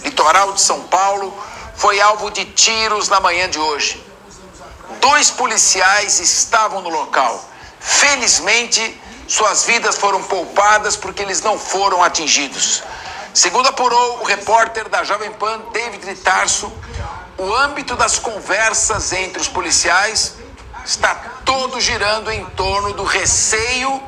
litoral de São Paulo, foi alvo de tiros na manhã de hoje. 2 policiais estavam no local. Felizmente, suas vidas foram poupadas porque eles não foram atingidos. Segundo apurou o repórter da Jovem Pan, David de Tarso, o âmbito das conversas entre os policiais está todo girando em torno do receio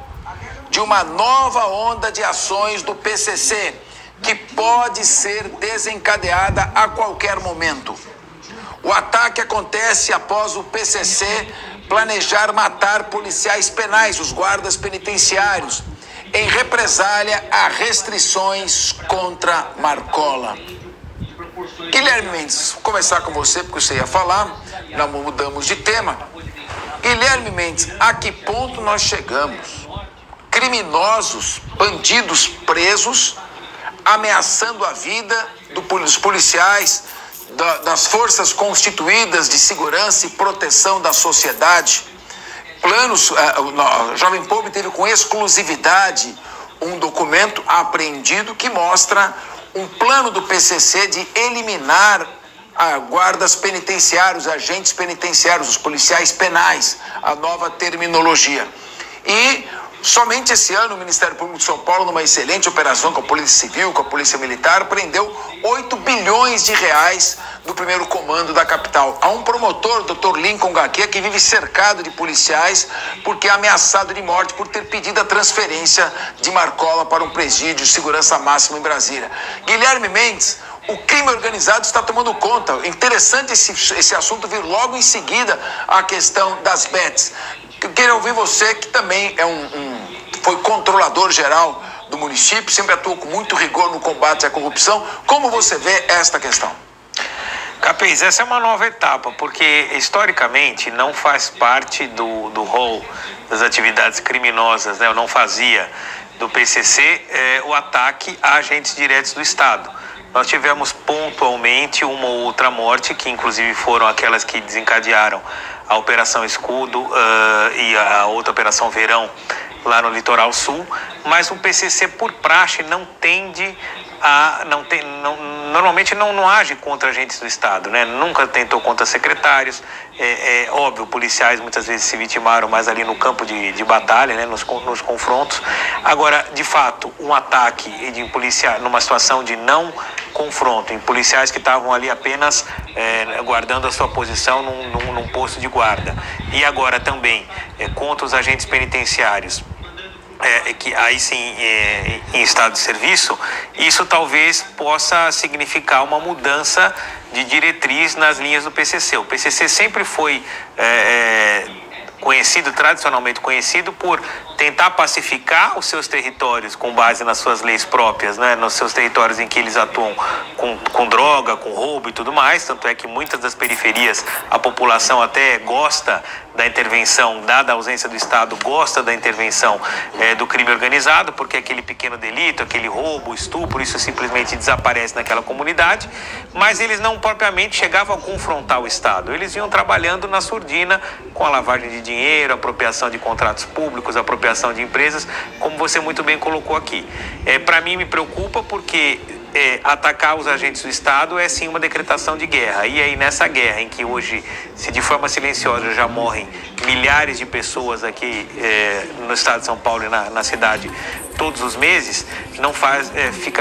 de uma nova onda de ações do PCC, que pode ser desencadeada a qualquer momento. O ataque acontece após o PCC planejar matar policiais penais, os guardas penitenciários, em represália a restrições contra Marcola. Guilherme Mendes, vou começar com você, porque você ia falar, não mudamos de tema. Guilherme Mendes, a que ponto nós chegamos? Criminosos, bandidos presos, ameaçando a vida dos policiais, das forças constituídas de segurança e proteção da sociedade. A Jovem Pan teve com exclusividade um documento apreendido que mostra um plano do PCC de eliminar guardas penitenciários, agentes penitenciários, os policiais penais, a nova terminologia. E somente esse ano o Ministério Público de São Paulo, numa excelente operação com a Polícia Civil, com a Polícia Militar, prendeu 8 bilhões de reais do primeiro comando da capital. Há um promotor, o Dr. Lincoln Gaquia, que vive cercado de policiais porque é ameaçado de morte por ter pedido a transferência de Marcola para um presídio de segurança máxima em Brasília. Guilherme Mendes, o crime organizado está tomando conta. É interessante esse assunto vir logo em seguida à questão das bets. Eu queria ouvir você, que também foi controlador geral do município, sempre atuou com muito rigor no combate à corrupção. Como você vê esta questão? Capês, essa é uma nova etapa, porque historicamente não faz parte do rol das atividades criminosas, né? Não fazia do PCC o ataque a agentes diretos do Estado. Nós tivemos pontualmente uma ou outra morte, que inclusive foram aquelas que desencadearam a Operação Escudo e a outra Operação Verão lá no Litoral Sul, mas o PCC, por praxe, não tende a... normalmente não age contra agentes do Estado, né? Nunca tentou contra secretários. Óbvio, policiais muitas vezes se vitimaram mais ali no campo de batalha, né? Nos confrontos. Agora, de fato, um ataque de policial numa situação de não confronto, em policiais que estavam ali apenas guardando a sua posição num posto de guarda, e agora também contra os agentes penitenciários, que aí sim em estado de serviço, isso talvez possa significar uma mudança de diretriz nas linhas do PCC. O PCC sempre foi tradicionalmente conhecido por tentar pacificar os seus territórios com base nas suas leis próprias, né? Nos seus territórios em que eles atuam com droga, com roubo e tudo mais. Tanto é que muitas das periferias a população até gosta da intervenção, dada a ausência do Estado, gosta da intervenção do crime organizado, porque aquele pequeno delito, aquele roubo, estupro, isso simplesmente desaparece naquela comunidade, mas eles não propriamente chegavam a confrontar o Estado. Eles iam trabalhando na surdina com a lavagem de dinheiro, apropriação de contratos públicos, apropriação de empresas, como você muito bem colocou aqui. Para mim me preocupa porque atacar os agentes do Estado é sim uma decretação de guerra. E aí nessa guerra em que hoje, se de forma silenciosa já morrem milhares de pessoas aqui no estado de São Paulo e na cidade todos os meses,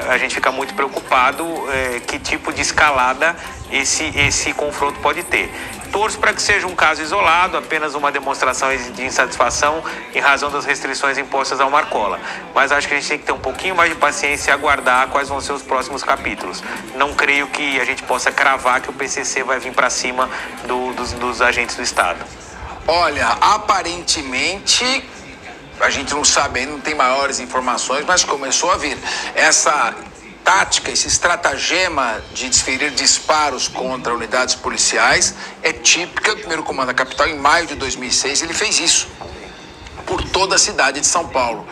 a gente fica muito preocupado que tipo de escalada esse confronto pode ter. Torço para que seja um caso isolado, apenas uma demonstração de insatisfação em razão das restrições impostas ao Marcola. Mas acho que a gente tem que ter um pouquinho mais de paciência e aguardar quais vão ser os próximos capítulos. Não creio que a gente possa cravar que o PCC vai vir para cima dos agentes do Estado. Olha, aparentemente, a gente não sabe ainda, não tem maiores informações, mas começou a vir essa tática, esse estratagema de desferir disparos contra unidades policiais é típica do primeiro comando da capital. Em maio de 2006 ele fez isso. por toda a cidade de São Paulo.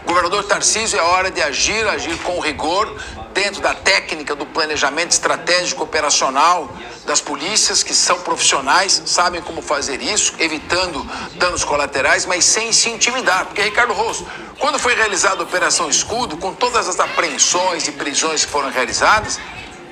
Governador Tarcísio, é hora de agir com rigor, dentro da técnica do planejamento estratégico operacional das polícias, que são profissionais, sabem como fazer isso, evitando danos colaterais, mas sem se intimidar. Porque, Ricardo Rosso, quando foi realizada a Operação Escudo, com todas as apreensões e prisões que foram realizadas,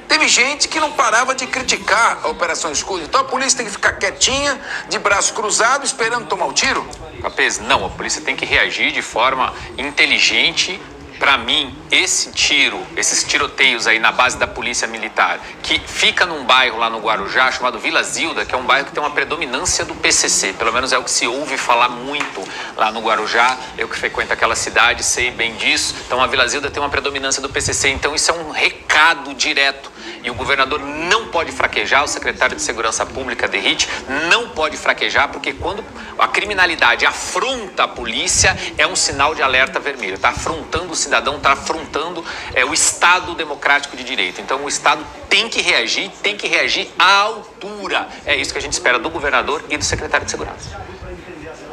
teve gente que não parava de criticar a Operação Escudo. Então a polícia tem que ficar quietinha, de braço cruzado, esperando tomar o tiro? Capês, não, a polícia tem que reagir de forma inteligente. Para mim, esses tiroteios aí na base da polícia militar, que fica num bairro lá no Guarujá, chamado Vila Zilda, que é um bairro que tem uma predominância do PCC, pelo menos é o que se ouve falar muito lá no Guarujá. Eu que frequento aquela cidade sei bem disso. Então a Vila Zilda tem uma predominância do PCC, então isso é um recado direto. E o governador não pode fraquejar, o secretário de Segurança Pública, Derrite, não pode fraquejar, porque quando a criminalidade afronta a polícia, é um sinal de alerta vermelho. Está afrontando o cidadão, está afrontando o Estado democrático de direito. Então o Estado tem que reagir à altura. É isso que a gente espera do governador e do secretário de Segurança.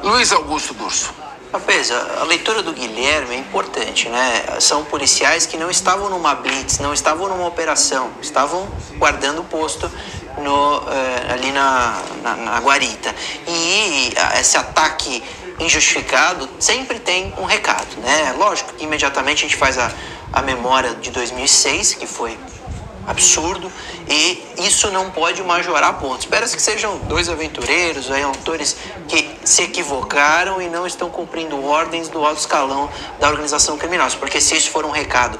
Luiz Augusto Durso. Rapaz, a leitura do Guilherme é importante, né? São policiais que não estavam numa blitz, não estavam numa operação, estavam guardando o posto ali na guarita. E esse ataque injustificado sempre tem um recado, né? Lógico que imediatamente a gente faz a memória de 2006, que foi absurdo, e isso não pode majorar pontos. Espera-se que sejam dois aventureiros, autores que se equivocaram e não estão cumprindo ordens do alto escalão da organização criminosa, porque se isso for um recado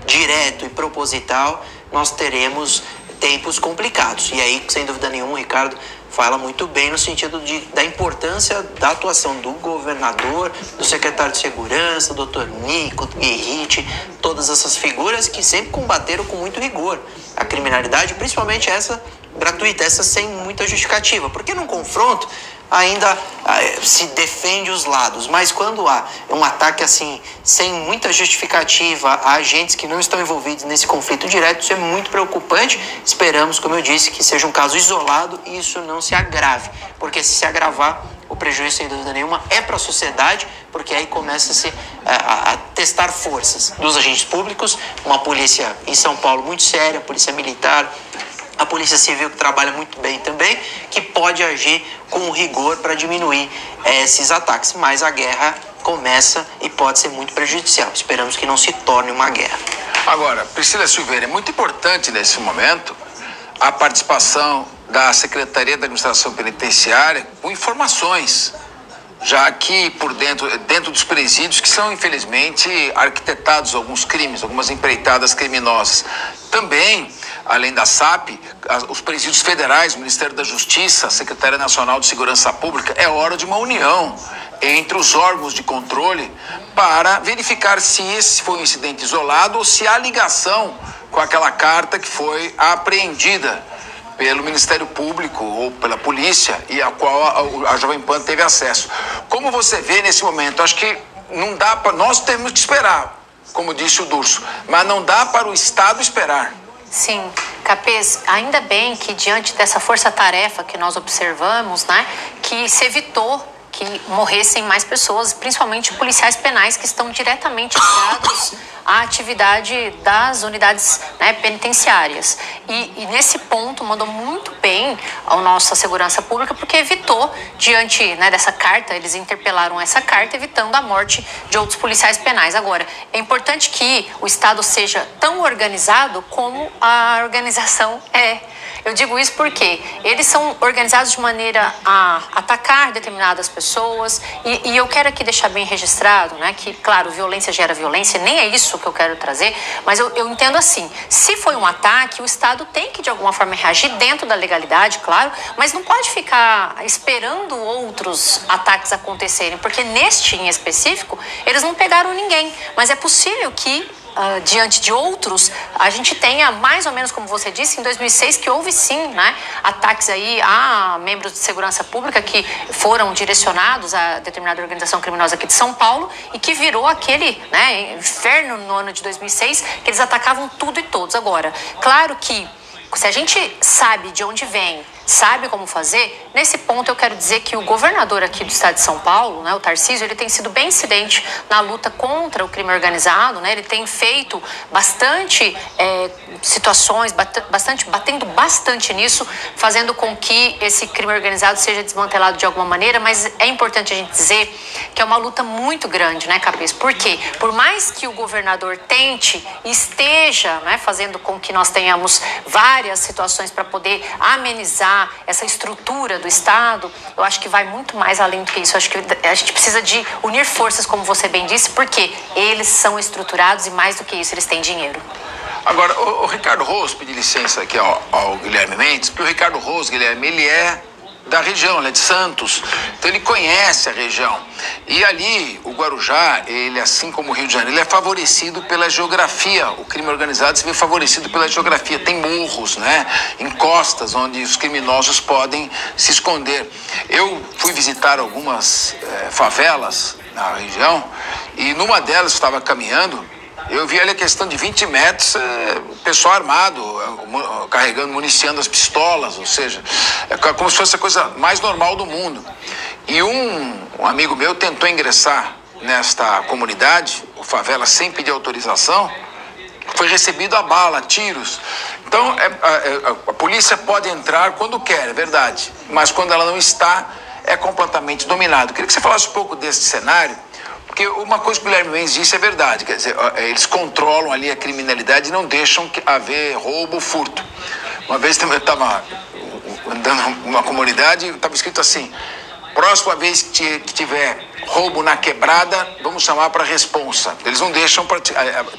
direto e proposital, nós teremos tempos complicados. E aí, sem dúvida nenhuma, o Ricardo fala muito bem no sentido da importância da atuação do governador, do secretário de Segurança, do Dr. Nico, do Guerrite, todas essas figuras que sempre combateram com muito rigor a criminalidade, principalmente essa gratuita, essa sem muita justificativa, porque num confronto ainda se defende os lados, mas quando há um ataque assim, sem muita justificativa a agentes que não estão envolvidos nesse conflito direto, isso é muito preocupante. Esperamos, como eu disse, que seja um caso isolado e isso não se agrave, porque se agravar, o prejuízo, sem dúvida nenhuma, é para a sociedade, porque aí começa-se a testar forças dos agentes públicos, uma polícia em São Paulo muito séria, polícia militar, a Polícia Civil, que trabalha muito bem também, que pode agir com rigor para diminuir esses ataques. Mas a guerra começa e pode ser muito prejudicial. Esperamos que não se torne uma guerra. Agora, Priscila Silveira, é muito importante nesse momento a participação da Secretaria da Administração Penitenciária com informações, já que por dentro dos presídios que são, infelizmente, arquitetados alguns crimes, algumas empreitadas criminosas. Também, além da SAP, os presídios federais, o Ministério da Justiça, a Secretaria Nacional de Segurança Pública, é hora de uma união entre os órgãos de controle para verificar se esse foi um incidente isolado ou se há ligação com aquela carta que foi apreendida pelo Ministério Público ou pela polícia e a qual a Jovem Pan teve acesso. Como você vê nesse momento? Acho que não dá para... Nós temos que esperar, como disse o Durso, mas não dá para o Estado esperar. Sim, Capês, ainda bem que diante dessa força-tarefa que nós observamos, né, que se evitou que morressem mais pessoas, principalmente policiais penais que estão diretamente ligados à atividade das unidades, né, penitenciárias. E nesse ponto mandou muito bem a nossa segurança pública, porque evitou, diante, né, dessa carta, eles interpelaram essa carta, evitando a morte de outros policiais penais. Agora, é importante que o Estado seja tão organizado como a organização é. Eu digo isso porque eles são organizados de maneira a atacar determinadas pessoas e eu quero aqui deixar bem registrado, né, que, claro, violência gera violência, nem é isso que eu quero trazer, mas eu entendo assim, se foi um ataque, o Estado tem que, de alguma forma, reagir dentro da legalidade, claro, mas não pode ficar esperando outros ataques acontecerem, porque neste em específico, eles não pegaram ninguém, mas é possível que diante de outros, a gente tenha mais ou menos, como você disse, em 2006, que houve sim, né, ataques aí a membros de segurança pública que foram direcionados a determinada organização criminosa aqui de São Paulo e que virou aquele, né, inferno no ano de 2006, que eles atacavam tudo e todos. Agora, claro que se a gente sabe de onde vem, sabe como fazer. Nesse ponto eu quero dizer que o governador aqui do estado de São Paulo, né, o Tarcísio, ele tem sido bem incidente na luta contra o crime organizado, né? Ele tem feito bastante situações, batendo bastante nisso, fazendo com que esse crime organizado seja desmantelado de alguma maneira, mas é importante a gente dizer que é uma luta muito grande, né, Capês? Por quê? Por mais que o governador tente e esteja, né, fazendo com que nós tenhamos várias situações para poder amenizar essa estrutura do Estado, eu acho que vai muito mais além do que isso. Eu acho que a gente precisa de unir forças, como você bem disse, porque eles são estruturados e mais do que isso, eles têm dinheiro. Agora, o Ricardo Rose, pedir licença aqui ao Guilherme Mendes, porque o Ricardo Rose, Guilherme, ele é da região, ele é de Santos, então ele conhece a região. E ali, o Guarujá, ele, assim como o Rio de Janeiro, ele é favorecido pela geografia. O crime organizado se vê favorecido pela geografia. Tem morros, né, encostas onde os criminosos podem se esconder. Eu fui visitar algumas favelas na região e numa delas eu estava caminhando. Eu vi ali a questão de 20 metros, o pessoal armado, carregando, municiando as pistolas, ou seja, é como se fosse a coisa mais normal do mundo. E um amigo meu tentou ingressar nesta comunidade, o favela, sem pedir autorização, foi recebido a bala, a tiros. Então, a polícia pode entrar quando quer, é verdade, mas quando ela não está, é completamente dominado. Queria que você falasse um pouco desse cenário. Porque uma coisa que o Guilherme Mendes disse é verdade, quer dizer, eles controlam ali a criminalidade e não deixam haver roubo, furto. Uma vez eu estava andando numa comunidade e estava escrito assim: próxima vez que tiver roubo na quebrada, vamos chamar para responsa. Eles não deixam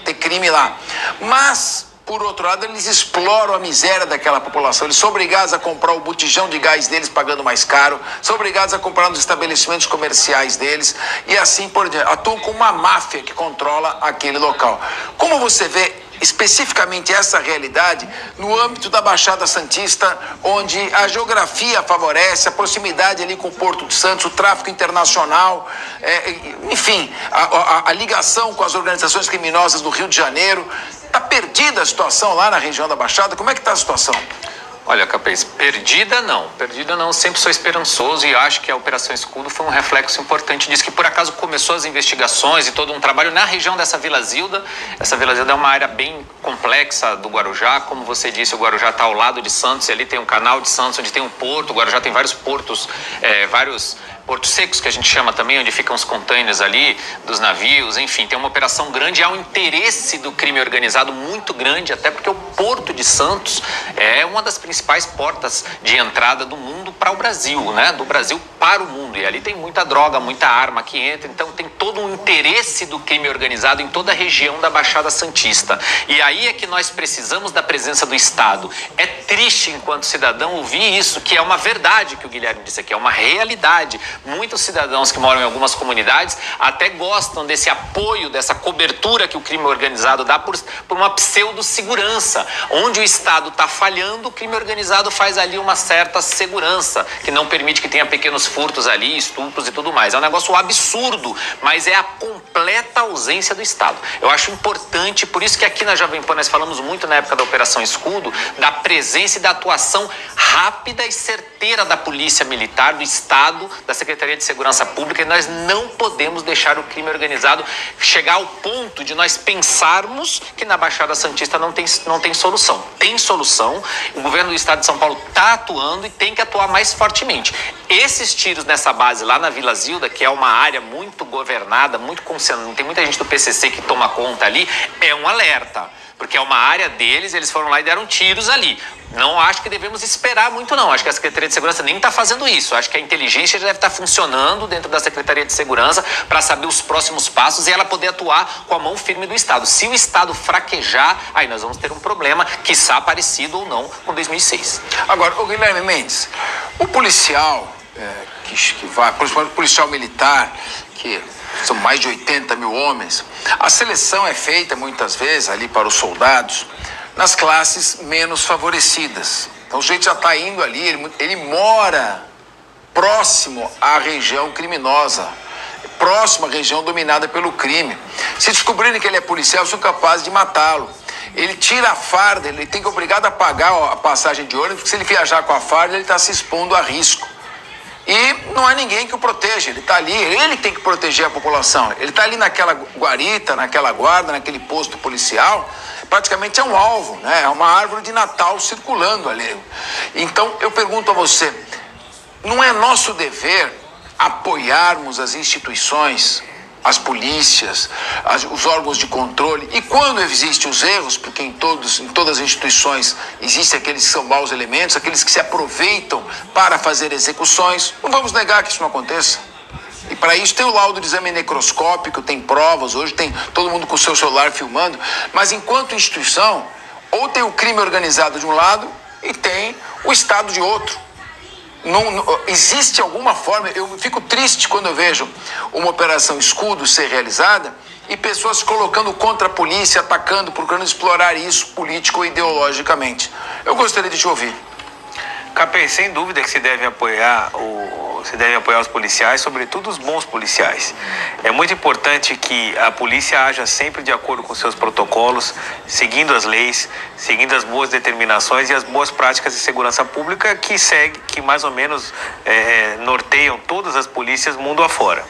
ter crime lá. Mas, por outro lado, eles exploram a miséria daquela população. Eles são obrigados a comprar o botijão de gás deles pagando mais caro, são obrigados a comprar nos estabelecimentos comerciais deles e assim por diante. Atuam como uma máfia que controla aquele local. Como você vê especificamente essa realidade no âmbito da Baixada Santista, onde a geografia favorece, a proximidade ali com o Porto de Santos, o tráfico internacional, enfim, a ligação com as organizações criminosas do Rio de Janeiro? Está perdida a situação lá na região da Baixada? Como é que está a situação? Olha, Capês, perdida não, sempre sou esperançoso e acho que a Operação Escudo foi um reflexo importante disso, que por acaso começou as investigações e todo um trabalho na região dessa Vila Zilda. Essa Vila Zilda é uma área bem complexa do Guarujá, como você disse, o Guarujá está ao lado de Santos e ali tem um canal de Santos, onde tem um porto. O Guarujá tem vários portos, portos secos, que a gente chama também, onde ficam os containers ali dos navios, enfim, tem uma operação grande, há um interesse do crime organizado muito grande, até porque o Porto de Santos é uma das principais portas de entrada do mundo para o Brasil, né? Do Brasil para o mundo, e ali tem muita droga, muita arma que entra, então tem todo um interesse do crime organizado em toda a região da Baixada Santista. E aí é que nós precisamos da presença do Estado. É triste, enquanto cidadão, ouvir isso, que é uma verdade que o Guilherme disse aqui, é uma realidade. Muitos cidadãos que moram em algumas comunidades até gostam desse apoio, dessa cobertura que o crime organizado dá por uma pseudo-segurança. Onde o Estado está falhando, o crime organizado faz ali uma certa segurança, que não permite que tenha pequenos furtos ali, estupros e tudo mais. É um negócio absurdo, mas é a completa ausência do Estado. Eu acho importante, por isso que aqui na Jovem Pan nós falamos muito na época da Operação Escudo, da presença e da atuação rápida e certeira da Polícia Militar, do Estado, da Secretaria de Segurança Pública, e nós não podemos deixar o crime organizado chegar ao ponto de nós pensarmos que na Baixada Santista não tem solução. Tem solução, o governo do Estado de São Paulo está atuando e tem que atuar mais fortemente. Esses tiros nessa base lá na Vila Zilda, que é uma área muito governada, muito concentrada, tem muita gente do PCC que toma conta ali, é um alerta. Porque é uma área deles, eles foram lá e deram tiros ali. Não acho que devemos esperar muito, não. Acho que a Secretaria de Segurança nem está fazendo isso. Acho que a inteligência já deve estar funcionando dentro da Secretaria de Segurança para saber os próximos passos e ela poder atuar com a mão firme do Estado. Se o Estado fraquejar, aí nós vamos ter um problema, quiçá parecido ou não, com 2006. Agora, o Guilherme Mendes, o policial que vai, principalmente o policial militar, que são mais de 80 mil homens, a seleção é feita muitas vezes ali para os soldados nas classes menos favorecidas. Então o sujeito já está indo ali, ele mora próximo à região criminosa, próximo à região dominada pelo crime. Se descobrirem que ele é policial, são capazes de matá-lo. ele tira a farda, ele tem que obrigado a pagar a passagem de ônibus, porque se ele viajar com a farda, ele está se expondo a risco. E não há ninguém que o proteja, ele está ali, ele tem que proteger a população. Ele está ali naquela guarita, naquela guarda, naquele posto policial, praticamente é um alvo, né? É uma árvore de Natal circulando ali. Então, eu pergunto a você, não é nosso dever apoiarmos as instituições, as polícias, os órgãos de controle, e quando existem os erros, porque em todas as instituições existem aqueles que são maus elementos, aqueles que se aproveitam para fazer execuções, não vamos negar que isso não aconteça. E para isso tem o laudo de exame necroscópico, tem provas, hoje tem todo mundo com o seu celular filmando, mas enquanto instituição, ou tem o crime organizado de um lado e tem o Estado de outro. Não, existe alguma forma, eu fico triste quando eu vejo uma operação Escudo ser realizada e pessoas se colocando contra a polícia, atacando, procurando explorar isso político ou ideologicamente. Eu gostaria de te ouvir. Capê, sem dúvida que se deve apoiar os policiais, sobretudo os bons policiais. É muito importante que a polícia haja sempre de acordo com seus protocolos, seguindo as leis, seguindo as boas determinações e as boas práticas de segurança pública que mais ou menos norteiam todas as polícias mundo afora.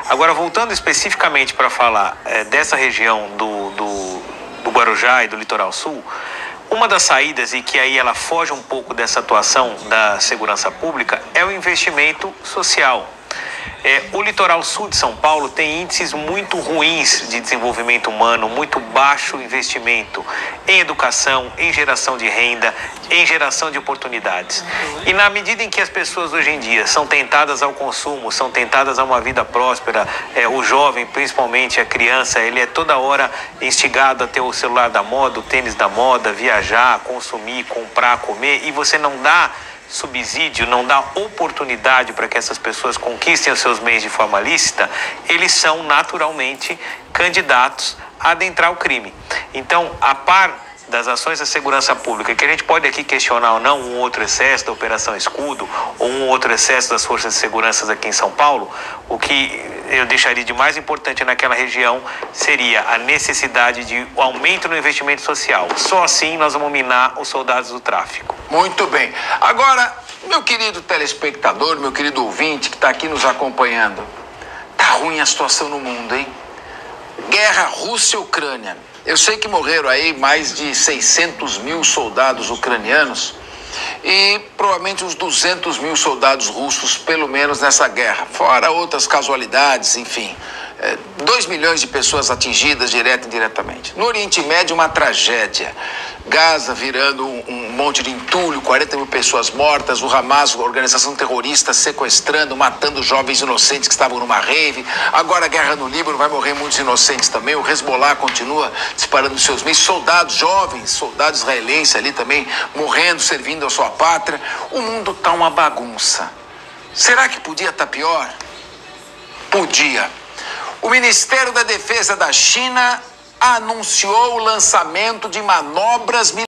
Agora, voltando especificamente para falar dessa região do Guarujá e do Litoral Sul, uma das saídas, e que aí ela foge um pouco dessa atuação da segurança pública, é o investimento social. O litoral sul de São Paulo tem índices muito ruins de desenvolvimento humano, muito baixo investimento em educação, em geração de renda, em geração de oportunidades. E na medida em que as pessoas hoje em dia são tentadas ao consumo, são tentadas a uma vida próspera, o jovem, principalmente a criança, ele é toda hora instigado a ter o celular da moda, o tênis da moda, viajar, consumir, comprar, comer, e você não dá subsídio, não dá oportunidade para que essas pessoas conquistem os seus bens de forma lícita, eles são naturalmente candidatos a adentrar o crime. Então, a par das ações da segurança pública, que a gente pode aqui questionar ou não um outro excesso da Operação Escudo ou um outro excesso das forças de segurança aqui em São Paulo, o que eu deixaria de mais importante naquela região seria a necessidade de aumento no investimento social. Só assim nós vamos minar os soldados do tráfico. Muito bem. Agora, meu querido telespectador, meu querido ouvinte que está aqui nos acompanhando, tá ruim a situação no mundo, hein? Guerra Rússia-Ucrânia. Eu sei que morreram aí mais de 600 mil soldados ucranianos e provavelmente uns 200 mil soldados russos, pelo menos nessa guerra, fora outras casualidades, enfim. 2 milhões de pessoas atingidas direta e indiretamente. No Oriente Médio, uma tragédia. Gaza virando um monte de entulho, 40 mil pessoas mortas, o Hamas, organização terrorista, sequestrando, matando jovens inocentes que estavam numa rave. Agora a guerra no Líbano, vai morrer muitos inocentes também. O Hezbollah continua disparando seus mísseis. Soldados jovens, soldados israelenses ali também morrendo, servindo a sua pátria. O mundo está uma bagunça. Será que podia estar pior? Podia. O Ministério da Defesa da China anunciou o lançamento de manobras militares